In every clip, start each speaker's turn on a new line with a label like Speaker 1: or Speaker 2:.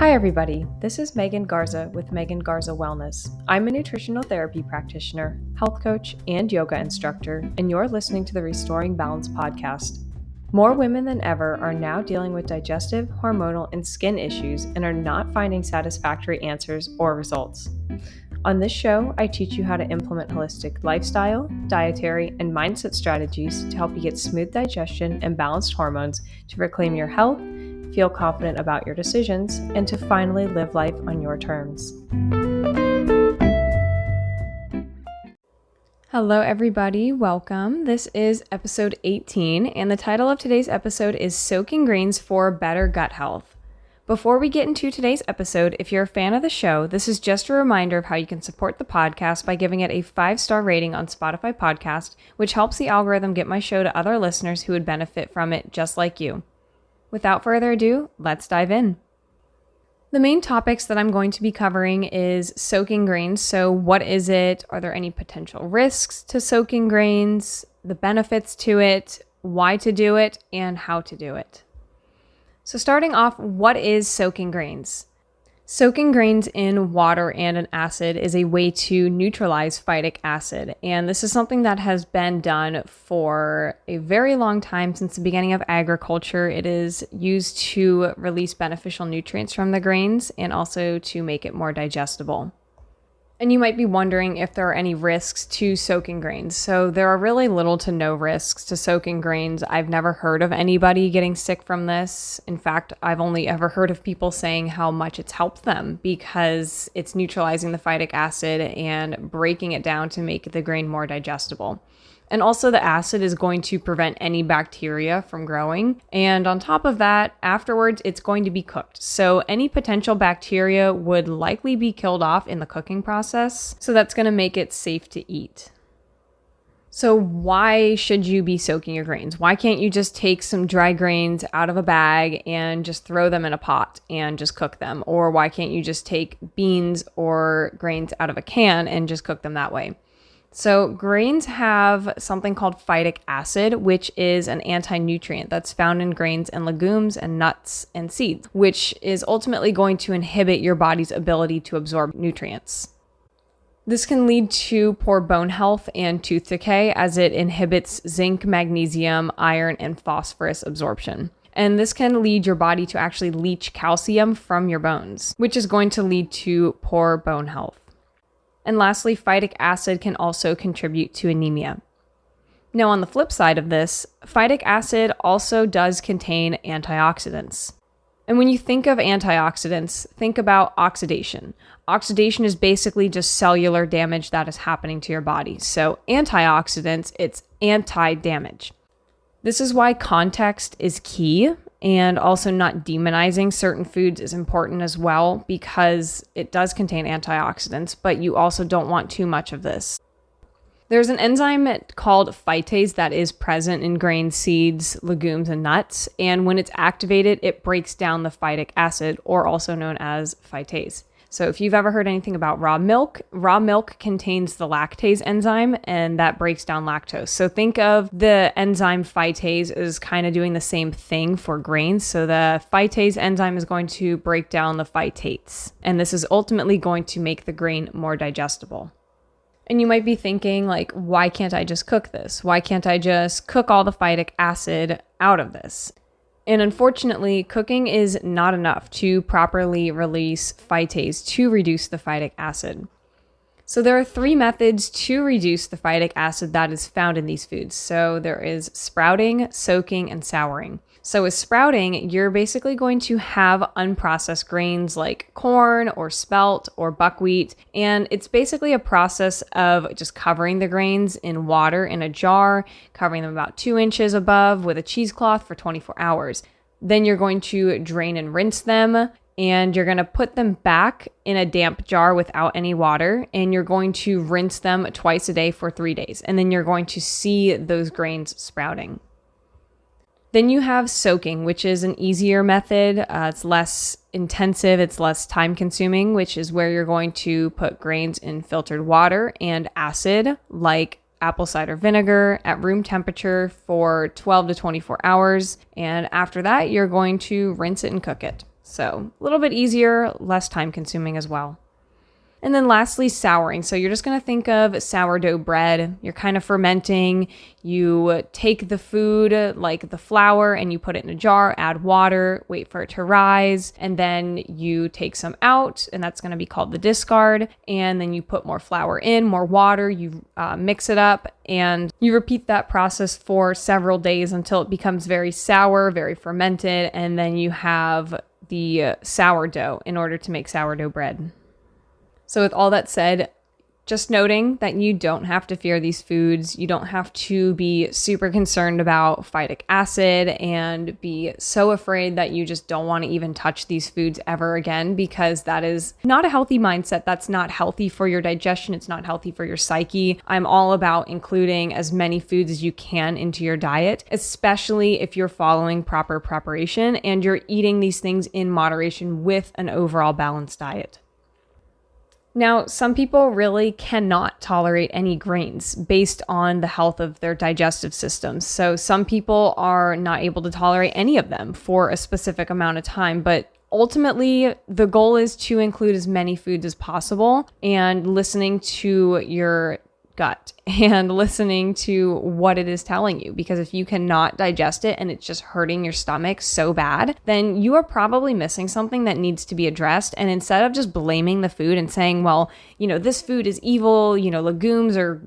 Speaker 1: Hi everybody, this is Megan Garza with Megan Garza Wellness. I'm a nutritional therapy practitioner, health coach, and yoga instructor, and you're listening to the Restoring Balance podcast. More women than ever are now dealing with digestive, hormonal, and skin issues and are not finding satisfactory answers or results. On this show, I teach you how to implement holistic lifestyle, dietary, and mindset strategies to help you get smooth digestion and balanced hormones to reclaim your health, feel confident about your decisions, and to finally live life on your terms. Hello everybody, welcome. This is episode 18, and the title of today's episode is Soaking Greens for Better Gut Health. Before we get into today's episode, if you're a fan of the show, this is just a reminder of how you can support the podcast by giving it a 5-star rating on Spotify Podcast, which helps the algorithm get my show to other listeners who would benefit from it just like you. Without further ado, let's dive in. The main topics that I'm going to be covering is soaking grains. So what is it? Are there any potential risks to soaking grains? The benefits to it, why to do it, and how to do it. So starting off, what is soaking grains? Soaking grains in water and an acid is a way to neutralize phytic acid, and this is something that has been done for a very long time. Since the beginning of agriculture, it is used to release beneficial nutrients from the grains and also to make it more digestible. And you might be wondering if there are any risks to soaking grains. So there are really little to no risks to soaking grains. I've never heard of anybody getting sick from this. In fact, I've only ever heard of people saying how much it's helped them because it's neutralizing the phytic acid and breaking it down to make the grain more digestible. And also the acid is going to prevent any bacteria from growing. And on top of that, afterwards, it's going to be cooked. So any potential bacteria would likely be killed off in the cooking process. So that's going to make it safe to eat. So why should you be soaking your grains? Why can't you just take some dry grains out of a bag and just throw them in a pot and just cook them? Or why can't you just take beans or grains out of a can and just cook them that way? So grains have something called phytic acid, which is an anti-nutrient that's found in grains and legumes and nuts and seeds, which is ultimately going to inhibit your body's ability to absorb nutrients. This can lead to poor bone health and tooth decay as it inhibits zinc, magnesium, iron, and phosphorus absorption. And this can lead your body to actually leach calcium from your bones, which is going to lead to poor bone health. And lastly, phytic acid can also contribute to anemia. Now, on the flip side of this, phytic acid also does contain antioxidants. And when you think of antioxidants, think about oxidation. Oxidation is basically just cellular damage that is happening to your body. So antioxidants, it's anti-damage. This is why context is key. And also not demonizing certain foods is important as well because it does contain antioxidants, but you also don't want too much of this. There's an enzyme called phytase that is present in grains, seeds, legumes, and nuts. And when it's activated, it breaks down the phytic acid, or also known as phytase. So if you've ever heard anything about raw milk contains the lactase enzyme, and that breaks down lactose. So think of the enzyme phytase as kind of doing the same thing for grains. So the phytase enzyme is going to break down the phytates, and this is ultimately going to make the grain more digestible. And you might be thinking, like, why can't I just cook this? Why can't I just cook all the phytic acid out of this? And unfortunately, cooking is not enough to properly release phytase to reduce the phytic acid. So there are 3 methods to reduce the phytic acid that is found in these foods. So there is sprouting, soaking, and souring. So with sprouting, you're basically going to have unprocessed grains like corn or spelt or buckwheat. And it's basically a process of just covering the grains in water in a jar, covering them about 2 inches above with a cheesecloth for 24 hours. Then you're going to drain and rinse them, and you're going to put them back in a damp jar without any water, and you're going to rinse them twice a day for 3 days. And then you're going to see those grains sprouting. Then you have soaking, which is an easier method. It's less intensive, it's less time consuming, which is where you're going to put grains in filtered water and acid, like apple cider vinegar, at room temperature for 12 to 24 hours. And after that, you're going to rinse it and cook it. So a little bit easier, less time consuming as well. And then lastly, souring. So you're just going to think of sourdough bread. You're kind of fermenting. You take the food, like the flour, and you put it in a jar, add water, wait for it to rise, and then you take some out, and that's going to be called the discard. And then you put more flour in, more water, you mix it up, and you repeat that process for several days until it becomes very sour, very fermented, and then you have the sourdough in order to make sourdough bread. So with all that said, just noting that you don't have to fear these foods. You don't have to be super concerned about phytic acid and be so afraid that you just don't want to even touch these foods ever again, because that is not a healthy mindset. That's not healthy for your digestion. It's not healthy for your psyche. I'm all about including as many foods as you can into your diet, especially if you're following proper preparation and you're eating these things in moderation with an overall balanced diet. Now, some people really cannot tolerate any grains based on the health of their digestive systems. So some people are not able to tolerate any of them for a specific amount of time, but ultimately the goal is to include as many foods as possible and listening to your gut and listening to what it is telling you. Because if you cannot digest it and it's just hurting your stomach so bad, then you are probably missing something that needs to be addressed. And instead of just blaming the food and saying, well, this food is evil, legumes or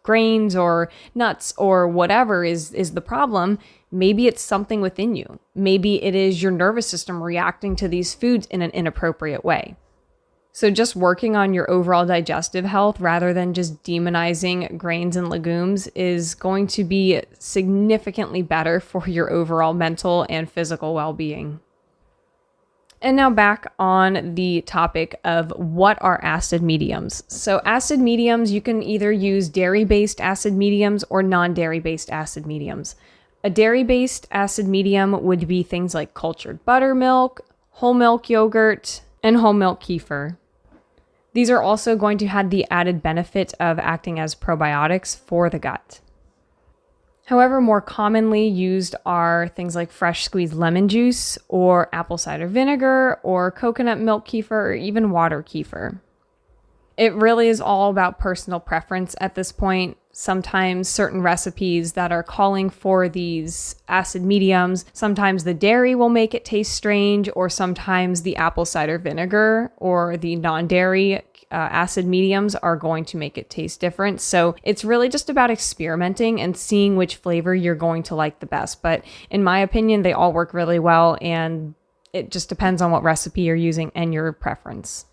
Speaker 1: grains or nuts or whatever is the problem, maybe it's something within you. Maybe it is your nervous system reacting to these foods in an inappropriate way. So just working on your overall digestive health rather than just demonizing grains and legumes is going to be significantly better for your overall mental and physical well-being. And now back on the topic of what are acid mediums. So acid mediums, you can either use dairy-based acid mediums or non-dairy-based acid mediums. A dairy-based acid medium would be things like cultured buttermilk, whole milk yogurt, and whole milk kefir. These are also going to have the added benefit of acting as probiotics for the gut. However, more commonly used are things like fresh squeezed lemon juice or apple cider vinegar or coconut milk kefir or even water kefir. It really is all about personal preference at this point. Sometimes certain recipes that are calling for these acid mediums, sometimes the dairy will make it taste strange, or sometimes the apple cider vinegar or the non-dairy acid mediums are going to make it taste different. So it's really just about experimenting and seeing which flavor you're going to like the best. But in my opinion, they all work really well, and it just depends on what recipe you're using and your preference.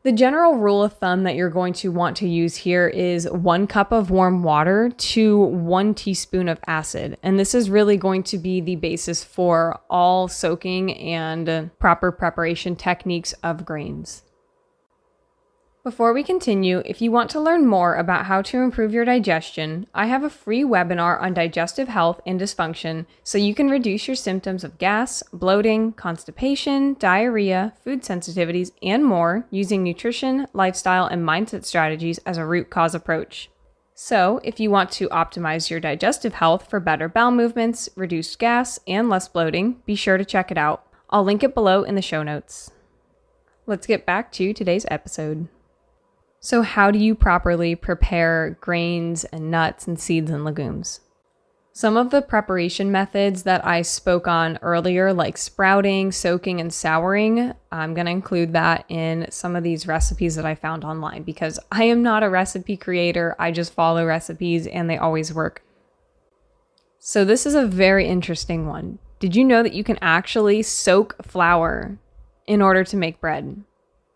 Speaker 1: The general rule of thumb that you're going to want to use here is 1 cup of warm water to 1 teaspoon of acid. And this is really going to be the basis for all soaking and proper preparation techniques of grains. Before we continue, if you want to learn more about how to improve your digestion, I have a free webinar on digestive health and dysfunction so you can reduce your symptoms of gas, bloating, constipation, diarrhea, food sensitivities, and more using nutrition, lifestyle, and mindset strategies as a root cause approach. So, if you want to optimize your digestive health for better bowel movements, reduced gas, and less bloating, be sure to check it out. I'll link it below in the show notes. Let's get back to today's episode. So how do you properly prepare grains and nuts and seeds and legumes? Some of the preparation methods that I spoke on earlier, like sprouting, soaking, and souring, I'm going to include that in some of these recipes that I found online because I am not a recipe creator. I just follow recipes and they always work. So this is a very interesting one. Did you know that you can actually soak flour in order to make bread?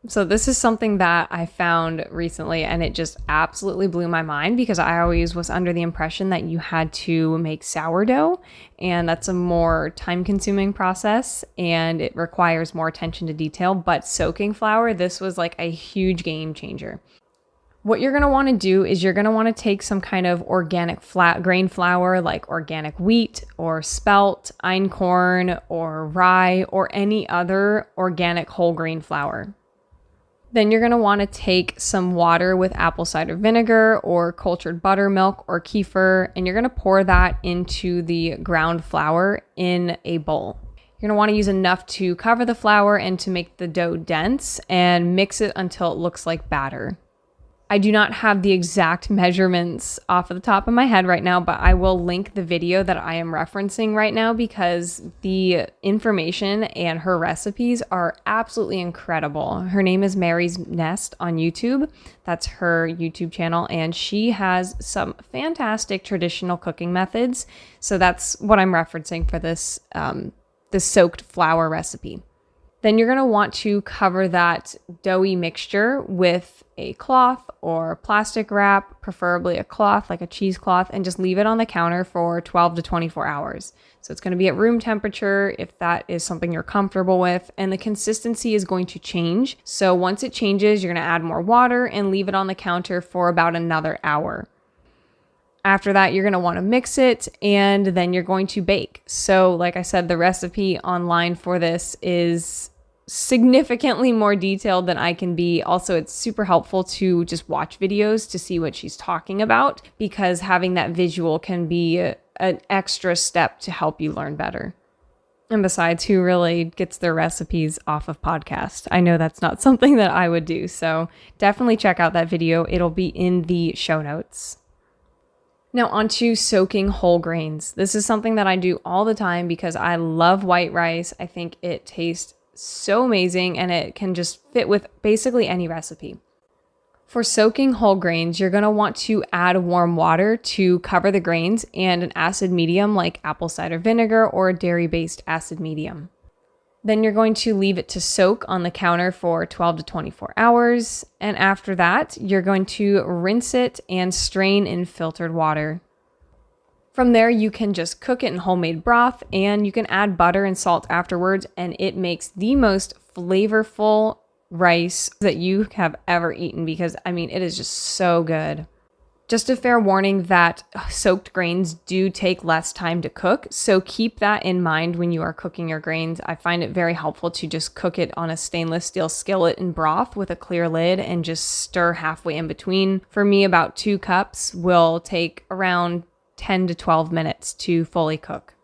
Speaker 1: So this is something that I found recently and it just absolutely blew my mind because I always was under the impression that you had to make sourdough and that's a more time-consuming process and it requires more attention to detail, but soaking flour, this was like a huge game changer. What you're going to want to do is you're going to want to take some kind of organic grain flour like organic wheat or spelt, einkorn, or rye, or any other organic whole grain flour. Then you're going to want to take some water with apple cider vinegar or cultured buttermilk or kefir, and you're going to pour that into the ground flour in a bowl. You're You're going to want to use enough to cover the flour and to make the dough dense, and mix it until it looks like batter. I do not have the exact measurements off of the top of my head right now, but I will link the video that I am referencing right now because the information and her recipes are absolutely incredible. Her name is Mary's Nest on YouTube. That's her YouTube channel, and she has some fantastic traditional cooking methods. So that's what I'm referencing for this, this soaked flour recipe. Then you're going to want to cover that doughy mixture with a cloth or plastic wrap, preferably a cloth like a cheesecloth, and just leave it on the counter for 12 to 24 hours. So it's going to be at room temperature if that is something you're comfortable with, and the consistency is going to change. So once it changes, you're going to add more water and leave it on the counter for about another hour. After that, you're going to want to mix it, and then you're going to bake. So like I said, the recipe online for this is significantly more detailed than I can be. Also, it's super helpful to just watch videos to see what she's talking about, because having that visual can be an extra step to help you learn better. And besides, who really gets their recipes off of podcasts? I know that's not something that I would do. So definitely check out that video. It'll be in the show notes. Now onto soaking whole grains. This is something that I do all the time because I love white rice. I think it tastes so amazing, and it can just fit with basically any recipe. For soaking whole grains, you're going to want to add warm water to cover the grains and an acid medium like apple cider vinegar or a dairy-based acid medium. Then you're going to leave it to soak on the counter for 12 to 24 hours. And after that, you're going to rinse it and strain in filtered water. From there, you can just cook it in homemade broth, and you can add butter and salt afterwards, and it makes the most flavorful rice that you have ever eaten, because I mean, it is just so good. Just a fair warning that soaked grains do take less time to cook, so keep that in mind when you are cooking your grains. I find it very helpful to just cook it on a stainless steel skillet in broth with a clear lid and just stir halfway in between. For me, about 2 cups will take around 10 to 12 minutes to fully cook.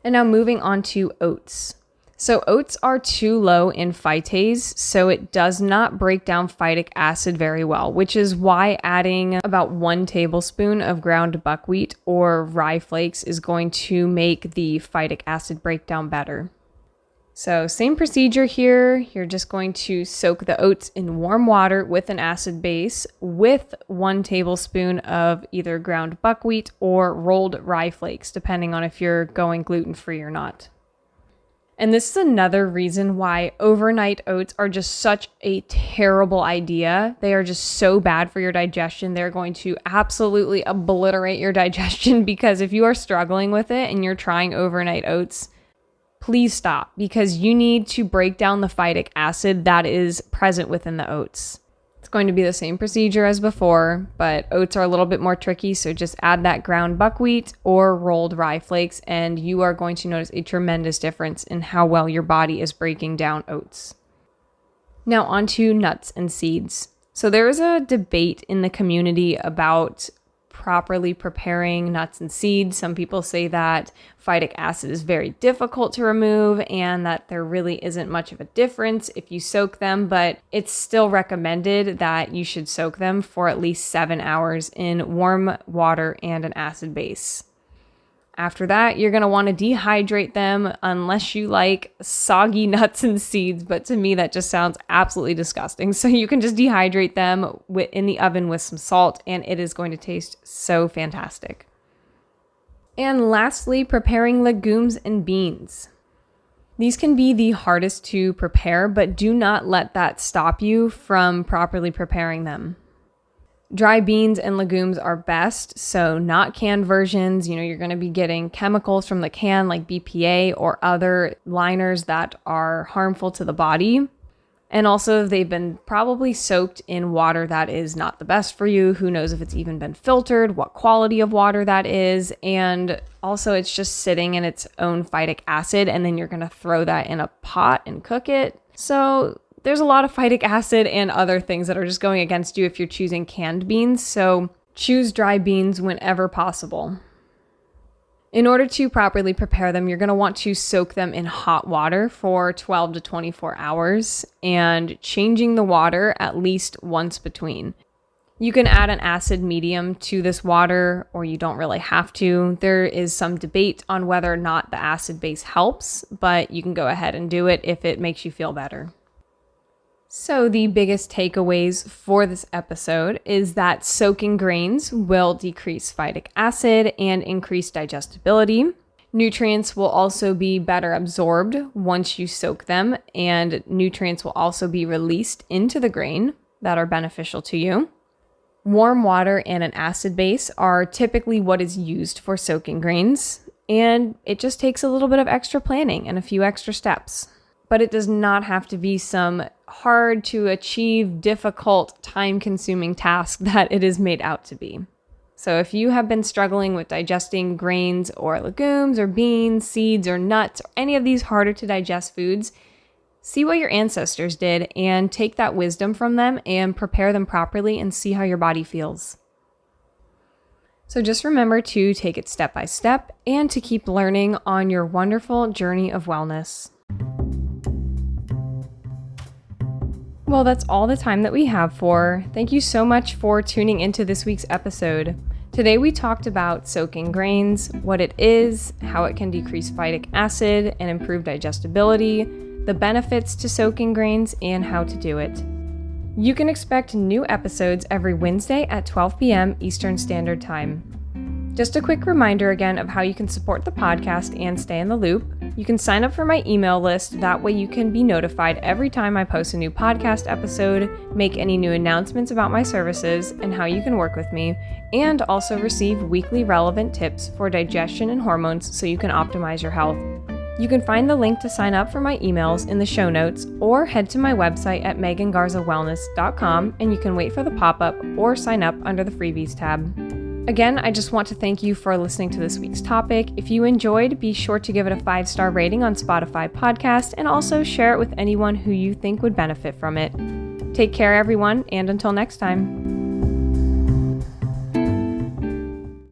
Speaker 1: And now moving on to oats. So oats are too low in phytase, so it does not break down phytic acid very well, which is why adding about 1 tablespoon of ground buckwheat or rye flakes is going to make the phytic acid breakdown better. So same procedure here. You're just going to soak the oats in warm water with an acid base with 1 tablespoon of either ground buckwheat or rolled rye flakes, depending on if you're going gluten-free or not. And this is another reason why overnight oats are just such a terrible idea. They are just so bad for your digestion. They're going to absolutely obliterate your digestion, because if you are struggling with it and you're trying overnight oats, please stop, because you need to break down the phytic acid that is present within the oats. It's going to be the same procedure as before, but oats are a little bit more tricky, so just add that ground buckwheat or rolled rye flakes, and you are going to notice a tremendous difference in how well your body is breaking down oats. Now onto nuts and seeds. So there is a debate in the community about properly preparing nuts and seeds. Some people say that phytic acid is very difficult to remove and that there really isn't much of a difference if you soak them, but it's still recommended that you should soak them for at least 7 hours in warm water and an acid base. After that, you're going to want to dehydrate them unless you like soggy nuts and seeds, but to me that just sounds absolutely disgusting. So you can just dehydrate them in the oven with some salt, and it is going to taste so fantastic. And lastly, preparing legumes and beans. These can be the hardest to prepare, but do not let that stop you from properly preparing them. Dry beans and legumes are best, so not canned versions. You're going to be getting chemicals from the can like BPA or other liners that are harmful to the body. And also, they've been probably soaked in water that is not the best for you. Who knows if it's even been filtered, what quality of water that is. And also, it's just sitting in its own phytic acid, and then you're going to throw that in a pot and cook it. So there's a lot of phytic acid and other things that are just going against you if you're choosing canned beans. So choose dry beans whenever possible. In order to properly prepare them, you're going to want to soak them in hot water for 12 to 24 hours and changing the water at least once between. You can add an acid medium to this water, or you don't really have to. There is some debate on whether or not the acid base helps, but you can go ahead and do it if it makes you feel better. So the biggest takeaways for this episode is that soaking grains will decrease phytic acid and increase digestibility. Nutrients will also be better absorbed once you soak them, and nutrients will also be released into the grain that are beneficial to you. Warm water and an acid base are typically what is used for soaking grains, and it just takes a little bit of extra planning and a few extra steps. But it does not have to be some hard to achieve, difficult, time-consuming task that it is made out to be. So if you have been struggling with digesting grains or legumes or beans, seeds or nuts, or any of these harder to digest foods, see what your ancestors did and take that wisdom from them and prepare them properly and see how your body feels. So just remember to take it step by step and to keep learning on your wonderful journey of wellness. Well, that's all the time that we have for. Thank you so much for tuning into this week's episode. Today we talked about soaking grains, what it is, how it can decrease phytic acid and improve digestibility, the benefits to soaking grains, and how to do it. You can expect new episodes every Wednesday at 12 p.m. Eastern Standard Time. Just a quick reminder again of how you can support the podcast and stay in the loop. You can sign up for my email list. That way you can be notified every time I post a new podcast episode, make any new announcements about my services and how you can work with me, and also receive weekly relevant tips for digestion and hormones so you can optimize your health. You can find the link to sign up for my emails in the show notes or head to my website at megangarzawellness.com and you can wait for the pop-up or sign up under the freebies tab. Again, I just want to thank you for listening to this week's topic. If you enjoyed, be sure to give it a 5-star rating on Spotify podcast and also share it with anyone who you think would benefit from it. Take care, everyone, and until next time.